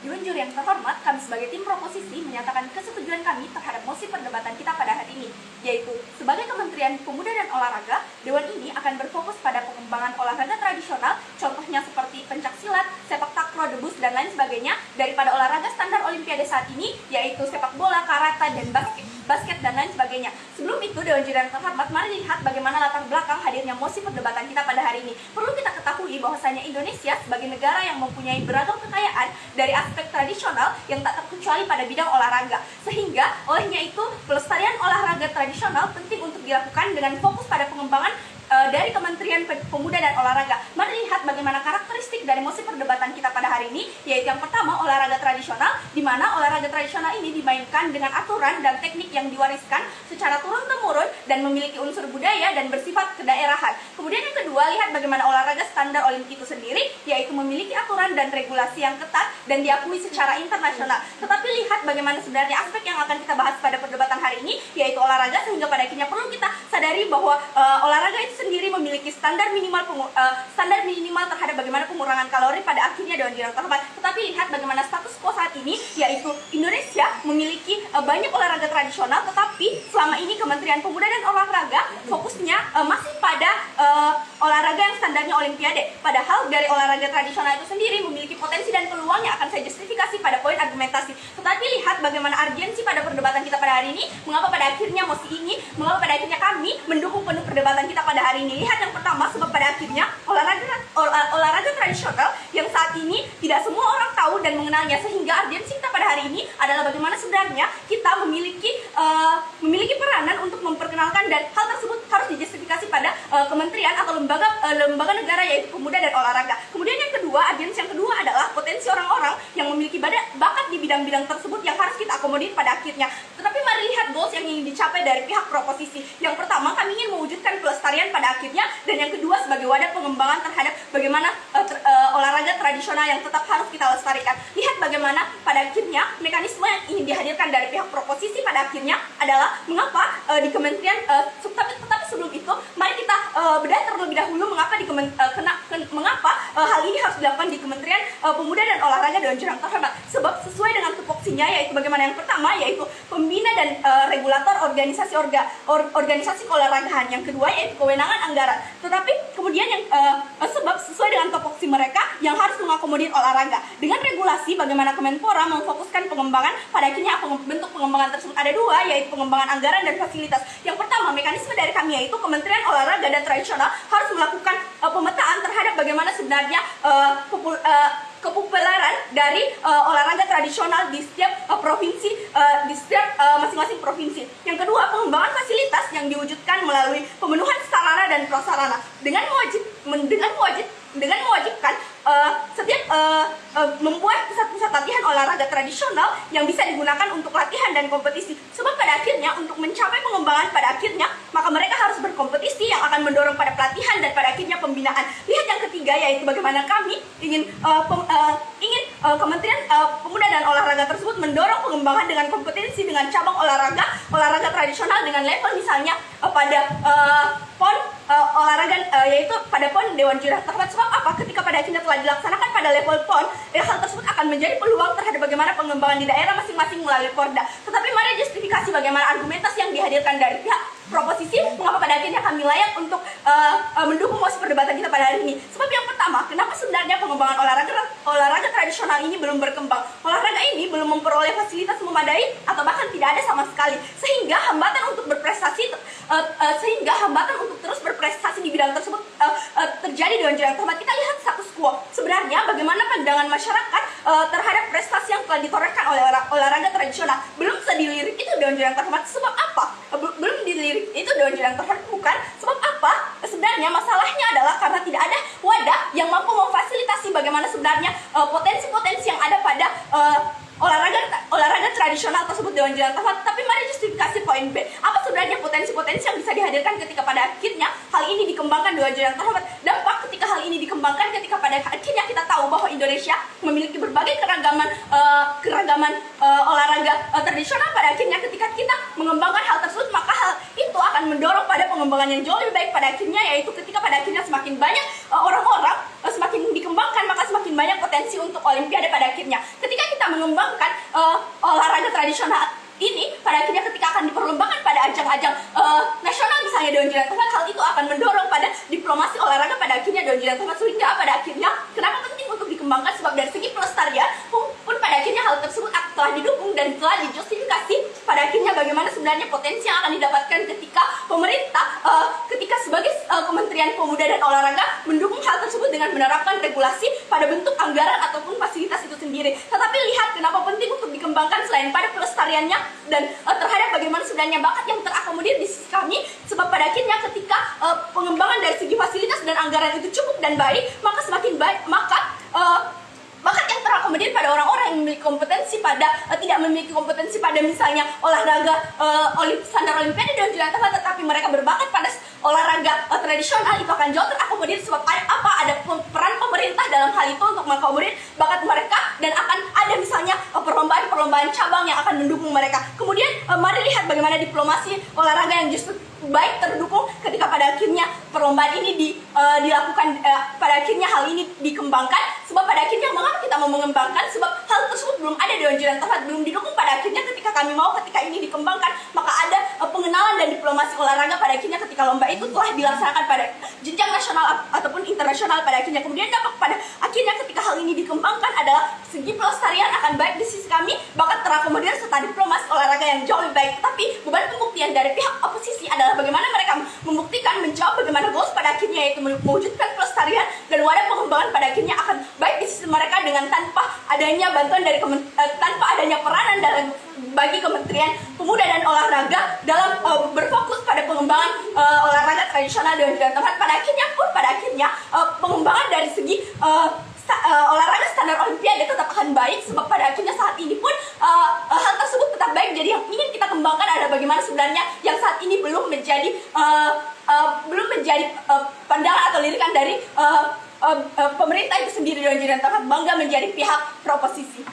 Dewan Juri yang terhormat, kami sebagai tim proposisi menyatakan kesetujuan kami terhadap mosi perdebatan kita pada hari ini, yaitu sebagai Kementerian Pemuda dan Olahraga, Dewan ini akan berfokus pada pengembangan olahraga tradisional, contohnya seperti pencaksilat, sepak takraw, debus, dan lain sebagainya, daripada olahraga standar Olimpiade saat ini, yaitu sepak bola, karate, dan basket, dan lain sebagainya. Sebelum itu, Dewan Juri yang terhormat, mari lihat bagaimana latar belakang hadirnya mosi perdebatan kita pada hari ini. Perlu kita ketahui bahwasanya Indonesia sebagai negara yang mempunyai beragam kekayaan dari aspek tradisional yang tak terkecuali pada bidang olahraga. Sehingga olehnya itu pelestarian olahraga tradisional penting untuk dilakukan dengan fokus pada pengembangan dari Kementerian Pemuda dan Olahraga. Mari lihat bagaimana karakteristik dari mosi perdebatan kita pada hari ini, yaitu yang pertama olahraga tradisional, di mana olahraga tradisional ini dimainkan dengan aturan dan teknik yang diwariskan secara turun-temurun dan memiliki unsur budaya dan bersifat kedaerahan. Kemudian yang kedua, lihat bagaimana olahraga standar Olimpik itu sendiri, yaitu memiliki aturan dan regulasi yang ketat dan diakui secara internasional. Tetapi lihat bagaimana sebenarnya aspek yang akan kita bahas pada perdebatan hari ini, yaitu olahraga, sehingga pada akhirnya perlu kita sadari bahwa olahraga itu sendiri memiliki standar minimal terhadap bagaimana pengurangan kalori pada akhirnya Dewan Juri yang terhormat. Tetapi lihat bagaimana status quo saat ini, yaitu Indonesia memiliki banyak olahraga tradisional, tetapi selama ini Kementerian Pemuda dan Olahraga fokusnya masih pada olahraga yang standarnya Olimpiade. Padahal dari olahraga tradisional itu sendiri memiliki potensi dan peluang yang akan saya justifikasi pada poin argumentasi. Tetapi lihat bagaimana urgensi pada perdebatan kita pada hari ini, mengapa pada akhirnya mosi ini, mengapa pada akhirnya kami mendukung penuh perdebatan kita pada hari ini. Lihat yang pertama, sebab pada akhirnya olahraga tradisional yang saat ini tidak semua orang tahu dan mengenalnya, sehingga urgensi kita pada hari ini adalah bagaimana sebenarnya kita memiliki peranan untuk memperkenalkan, dan hal tersebut harus dijustifikasi pada kementerian atau lembaga negara, yaitu Pemuda dan Olahraga. Kemudian yang kedua, urgensi yang kedua adalah potensi orang-orang yang memiliki bakat di bidang-bidang tersebut yang harus kita akomodir pada akhirnya. Tetapi mari lihat goals yang ingin dicapai dari pihak proposisi. Yang pertama, kami ingin mewujudkan pelestarian pada akhirnya, dan yang kedua sebagai wadah pengembangan terhadap bagaimana olahraga tradisional yang tetap harus kita lestarikan. Lihat bagaimana pada akhirnya mekanisme yang ingin dihadirkan dari pihak proposisi pada akhirnya adalah mengapa di kementerian, tetapi sebelum itu mari kita bedah terlebih dahulu mengapa hal ini harus dilakukan di Kementerian Pemuda dan Olahraga Dewan Juri yang terhormat. Sebab sesuai dengan tupoksinya, yaitu bagaimana yang pertama, yaitu pembina dan regulator organisasi keolahragaan. Yang kedua, yaitu kewenangan anggaran. Tetapi kemudian yang sebab sesuai dengan tupoksi mereka yang harus mengakomodir olahraga. Dengan regulasi, bagaimana Kemenpora memfokuskan pengembangan, pada akhirnya bentuk pengembangan tersebut ada dua, yaitu pengembangan anggaran dan fasilitas. Yang pertama, mekanisme dari kami yaitu Kementerian Olahraga dan Tradisional harus melakukan pemetaan terhadap bagaimana sebenarnya kepopuleran dari olahraga tradisional di setiap provinsi, di setiap masing-masing provinsi. Yang kedua, pengembangan fasilitas yang diwujudkan melalui pemenuhan sarana dan prasarana dengan mewajibkan setiap membuat pusat-pusat latihan olahraga tradisional yang bisa digunakan untuk latihan dan kompetisi. Sebab pada akhirnya untuk mencapai pengembangan pada akhirnya, maka mereka harus berkompetisi yang akan mendorong pada pelatihan dan pada akhirnya pembinaan. Lihat yang ketiga, yaitu bagaimana kami ingin Kementerian Pemuda dan Olahraga tersebut mendorong pengembangan dengan kompetensi dengan cabang olahraga tradisional dengan level misalnya pada PON olahraga, yaitu pada PON Dewan Juri terhormat. Sebab apa? Ketika pada akhirnya telah dilaksanakan pada level PON, hal tersebut akan menjadi peluang terhadap bagaimana pengembangan di daerah masing-masing melalui Porda. Tetapi mari justifikasi bagaimana argumentasi yang dihadirkan dari pihak proposisi, mengapa pada akhirnya kami layak untuk mendukung mosi perdebatan kita pada hari ini. Sebab yang pertama, kenapa sebenarnya pengembangan olahraga tradisional ini belum berkembang? Olahraga ini belum memperoleh fasilitas memadai atau bahkan tidak ada sama sekali, sehingga hambatan untuk terus berprestasi di bidang tersebut terjadi Dewan Juri yang terhormat. Kita lihat status quo sebenarnya bagaimana pandangan masyarakat terhadap prestasi yang telah ditorehkan oleh olahraga tradisional. Belum sedilirik itu Dewan Juri yang terhormat. Sebab apa? Belum dilirik itu Dewan Juri yang terhormat, bukan? Sebab apa? Sebenarnya masalahnya adalah karena tidak ada wadah yang mampu memfasilitasi bagaimana sebenarnya potensi-potensi yang ada pada olahraga tradisional tersebut Dewan Juri yang terhormat. Tapi mari justifikasi poin B. Apa sebenarnya potensi-potensi yang bisa dihadirkan ketika pada akhirnya hal ini dikembangkan Dewan Juri yang terhormat? Dampak ketika hal ini dikembangkan, ketika pada akhirnya kita tahu bahwa Indonesia memiliki berbagai keragaman olahraga tradisional, pada akhirnya ketika kita mengembangkan hal tersebut, maka hal itu akan mendorong pada pengembangan yang jauh lebih baik pada akhirnya, yaitu ketika pada akhirnya semakin banyak orang-orang semakin dikembangkan, maka semakin banyak potensi untuk Olimpiade pada akhirnya. Ketika kita kita mengembangkan olahraga tradisional ini pada akhirnya ketika akan diperlombakan pada ajang-ajang nasional misalnya Dewan Jiran Tempat, hal itu akan mendorong pada diplomasi olahraga pada akhirnya Dewan Jiran Tempat, sehingga pada akhirnya kenapa penting untuk dikembangkan, sebab dari segi pelestarian pun pada akhirnya hal tersebut telah didukung dan telah dijustifikasi pada akhirnya bagaimana sebenarnya potensi yang akan didapatkan ketika pemerintah ketika sebagai Kementerian Pemuda dan Olahraga mendukung hal tersebut dengan menerapkan regulasi pada bentuk anggaran ataupun fasilitas itu sendiri. Tetapi lihat kenapa penting untuk dikembangkan selain pada pelestariannya dan terhadap bagaimana sebenarnya bakat yang terakomodir di sisi kami, sebab pada akhirnya ketika pengembangan dari segi fasilitas dan anggaran itu cukup dan baik, maka semakin baik bakat yang terakomodir pada orang-orang yang memiliki kompetensi pada tidak memiliki kompetensi pada misalnya olahraga standar olimpiade dan juga tetapi mereka berbakat pada olahraga tradisional, itu akan jauh terakomodir sebab ada peran pemerintah dalam hal itu untuk mengakomodir bakat mereka, dan akan ada misalnya perlombaan-perlombaan cabang yang akan mendukung mereka. Kemudian mari lihat bagaimana diplomasi olahraga yang justru baik terdukung ketika pada akhirnya perlombaan ini dilakukan, pada akhirnya hal ini dikembangkan, sebab pada akhirnya mengapa kita mau mengembangkan, sebab hal tersebut belum ada di Dewan Jiran Tempat, belum didukung. Pada akhirnya ketika ini dikembangkan, maka ada pengenalan dan diplomasi olahraga pada akhirnya ketika lomba itu telah dilaksanakan pada jenjang nasional ataupun internasional pada akhirnya. Kemudian dampak pada akhirnya ketika hal ini dikembangkan adalah segi pelestarian akan baik di sisi kami, bakat terakomodir serta diplomasi olahraga yang jauh lebih baik. Tapi beban pembuktian dari pihak oposisi adalah bagaimana mereka membuktikan, menjawab bagaimana goals pada akhirnya, yaitu mewujudkan pelestarian dan wadah pengembangan pada akhirnya akan baik di sisi mereka dengan tanpa adanya bantuan dari tanpa adanya peranan dalam bagi Kementerian Pemuda dan Olahraga dalam berfokus pada pengembangan olahraga tradisional dan juga tempat. Pada akhirnya pengembangan dari segi olahraga standar olimpiade tetap akan baik, sebab pada akhirnya saat ini pun hal tersebut tetap baik. Jadi yang ingin kita kembangkan adalah bagaimana sebenarnya yang saat ini belum menjadi pandangan atau lirikan dari pemerintah itu sendiri, dan jangan bangga menjadi pihak proposisi.